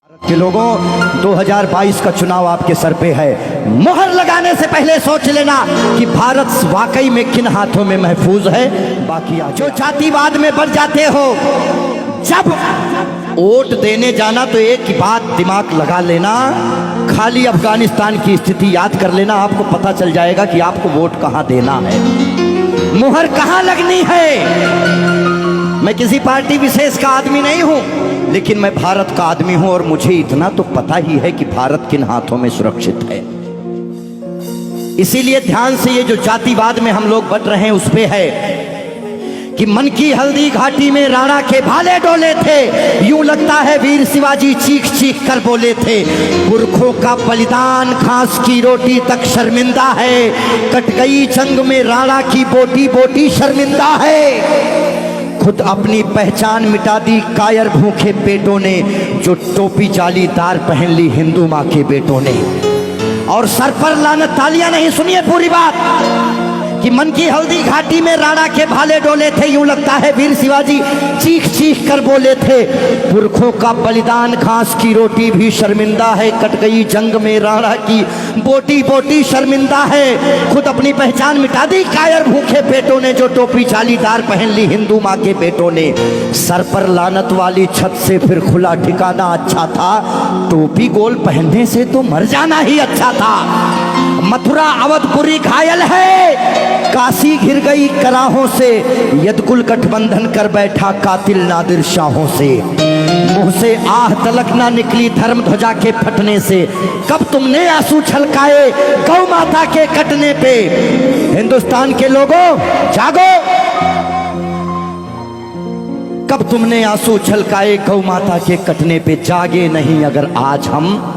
के लोगों 2022 का चुनाव आपके सर पे है। मोहर लगाने से पहले सोच लेना कि भारत वाकई में किन हाथों में महफूज है। बाकी जो जातिवाद में बढ़ जाते हो, जब वोट देने जाना तो एक ही बात दिमाग लगा लेना, खाली अफगानिस्तान की स्थिति याद कर लेना, आपको पता चल जाएगा कि आपको वोट कहां देना है, मोहर कहां लगनी है। मैं किसी पार्टी विशेष का आदमी नहीं हूं, लेकिन मैं भारत का आदमी हूं और मुझे इतना तो पता ही है कि भारत किन हाथों में सुरक्षित है। इसीलिए ध्यान से ये जो जातिवाद में हम लोग बट रहे हैं उस पे है कि मन की हल्दी घाटी में राणा के भाले डोले थे, यूं लगता है वीर शिवाजी चीख चीख कर बोले थे। पुरखों का बलिदान घास की रोटी तक शर्मिंदा है, कट गई जंग में राणा की बोटी बोटी शर्मिंदा है। खुद अपनी पहचान मिटा दी कायर भूखे पेटों ने, जो टोपी जालीदार पहन ली हिंदू माँ के बेटों ने। और सर पर लानत, तालियां नहीं, सुनिए पूरी बात कि मन की हल्दी घाटी में राणा के भाले डोले थे, यूं लगता है वीर शिवाजी चीख चीख कर बोले थे। पुरखों का बलिदान घास की रोटी भी शर्मिंदा है, कट गई जंग में राणा की बोटी बोटी शर्मिंदा है। खुद अपनी पहचान मिटा दी कायर भूखे पेटों ने, जो टोपी जालीदार पहन ली हिंदू माँ के बेटों ने। सर पर लानत वाली छत से फिर खुला ठिकाना अच्छा था, टोपी गोल पहनने से तो मर जाना ही अच्छा था। मथुरा अवधपुरी घायल है, काशी घिर गई कराहों से, यदकुल गठबंधन कर बैठा कातिल नादिर शाहों से। मुंह से आह तलक ना निकली धर्म ध्वजा के फटने से, कब तुमने आंसू छलकाए गौ माता के कटने पे। हिंदुस्तान के लोगों जागो, कब तुमने आंसू छलकाए गौ माता के कटने पे। जागे नहीं अगर आज हम,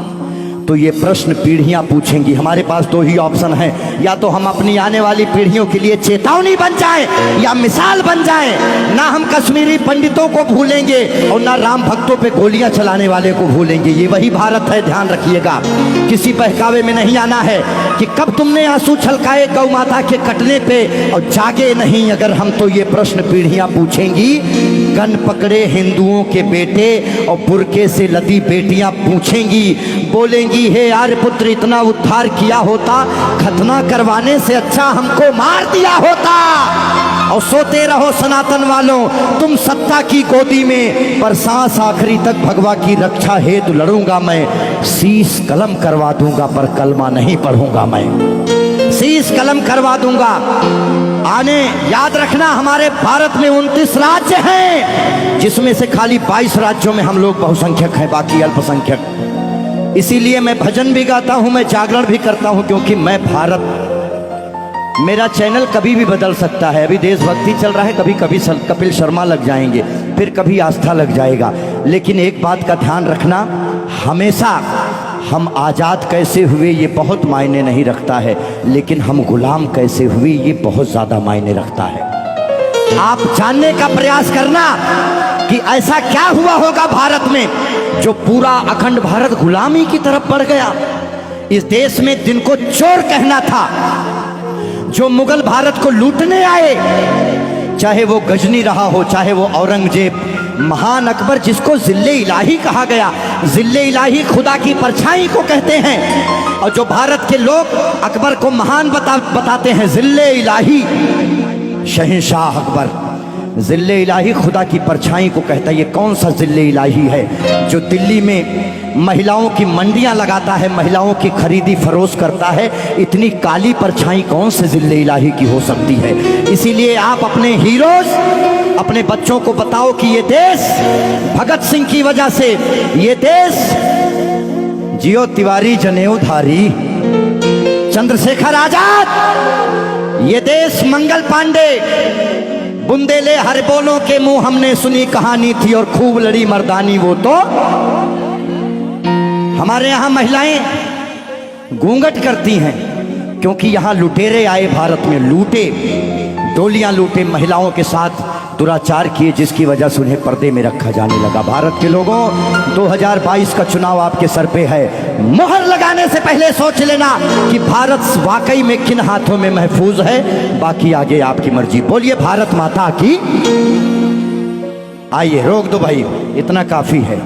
तो ये प्रश्न पीढ़ियां पूछेंगी। हमारे पास दो ही ऑप्शन है, या तो हम अपनी आने वाली पीढ़ियों के लिए चेतावनी बन जाएं या मिसाल बन जाएं। ना हम कश्मीरी पंडितों को भूलेंगे और ना राम भक्तों पे गोलियां चलाने वाले को भूलेंगे। ये वही भारत है, ध्यान रखिएगा। किसी बहकावे में नहीं आना है कि कब तुमने आंसू छलकाए गौ माता के कटने पे और जागे नहीं अगर हम, तो ये प्रश्न पीढ़ियां पूछेंगी। गन पकड़े हिंदुओं के बेटे और बुरके से लदी बेटियां पूछेंगी, बोलेंगी हे आर्य पुत्र इतना उद्धार किया होता, खतना करवाने से अच्छा हमको मार दिया होता। और सोते रहो सनातन वालों तुम सत्ता की गोदी में, पर सांस आखिरी तक भगवा की रक्षा हेतु लड़ूंगा मैं। शीश कलम करवा दूंगा पर कलमा नहीं पढ़ूंगा मैं, शीश कलम करवा दूंगा। आने याद रखना, हमारे भारत में 29 राज्य हैं, जिसमें से खाली 22 राज्यों में हम लोग बहुसंख्यक हैं, बाकी अल्पसंख्यक। इसीलिए मैं भजन भी गाता हूं, मैं जागरण भी करता हूं, क्योंकि मैं भारत, मेरा चैनल कभी भी बदल सकता है। अभी देशभक्ति चल रहा है, कभी कभी कपिल शर्मा लग जाएंगे, फिर कभी आस्था लग जाएगा। लेकिन एक बात का ध्यान रखना, हमेशा हम आज़ाद कैसे हुए ये बहुत मायने नहीं रखता है, लेकिन हम गुलाम कैसे हुए ये बहुत ज़्यादा मायने रखता है। आप जानने का प्रयास करना कि ऐसा क्या हुआ होगा भारत में जो पूरा अखंड भारत गुलामी की तरफ बढ़ गया। इस देश में जिनको चोर कहना था, जो मुगल भारत को लूटने आए, चाहे वो गजनी रहा हो, चाहे वो औरंगजेब, महान अकबर जिसको जिल्ले इलाही कहा गया, जिल्ले इलाही खुदा की परछाई को कहते हैं। और जो भारत के लोग अकबर को महान बताते हैं, जिल्ले इलाही शहंशाह अकबर, जिल्ले इलाही खुदा की परछाई को कहता है। ये कौन सा जिल्ले इलाही है जो दिल्ली में महिलाओं की मंडियां लगाता है, महिलाओं की खरीदी फरोश करता है? इतनी काली परछाई कौन से जिल्ले इलाही की हो सकती है? इसीलिए आप अपने हीरोज, अपने बच्चों को बताओ कि ये देश भगत सिंह की वजह से, ये देश जियो तिवारी जनेऊधारी, चंद्रशेखर आजाद, ये देश मंगल पांडे, बुंदेले हर बोलों के मुंह हमने सुनी कहानी थी और खूब लड़ी मर्दानी वो तो। हमारे यहाँ महिलाएं घूंघट करती हैं क्योंकि यहाँ लुटेरे आए भारत में, लूटे, डोलियां लूटे, महिलाओं के साथ दुराचार किए, जिसकी वजह से उन्हें पर्दे में रखा जाने लगा। भारत के लोगों 2022 का चुनाव आपके सर पे है। मोहर लगाने से पहले सोच लेना कि भारत वाकई में किन हाथों में महफूज है। बाकी आगे आपकी मर्जी। बोलिए भारत माता की। आइए रोक दो भाई, इतना काफी है।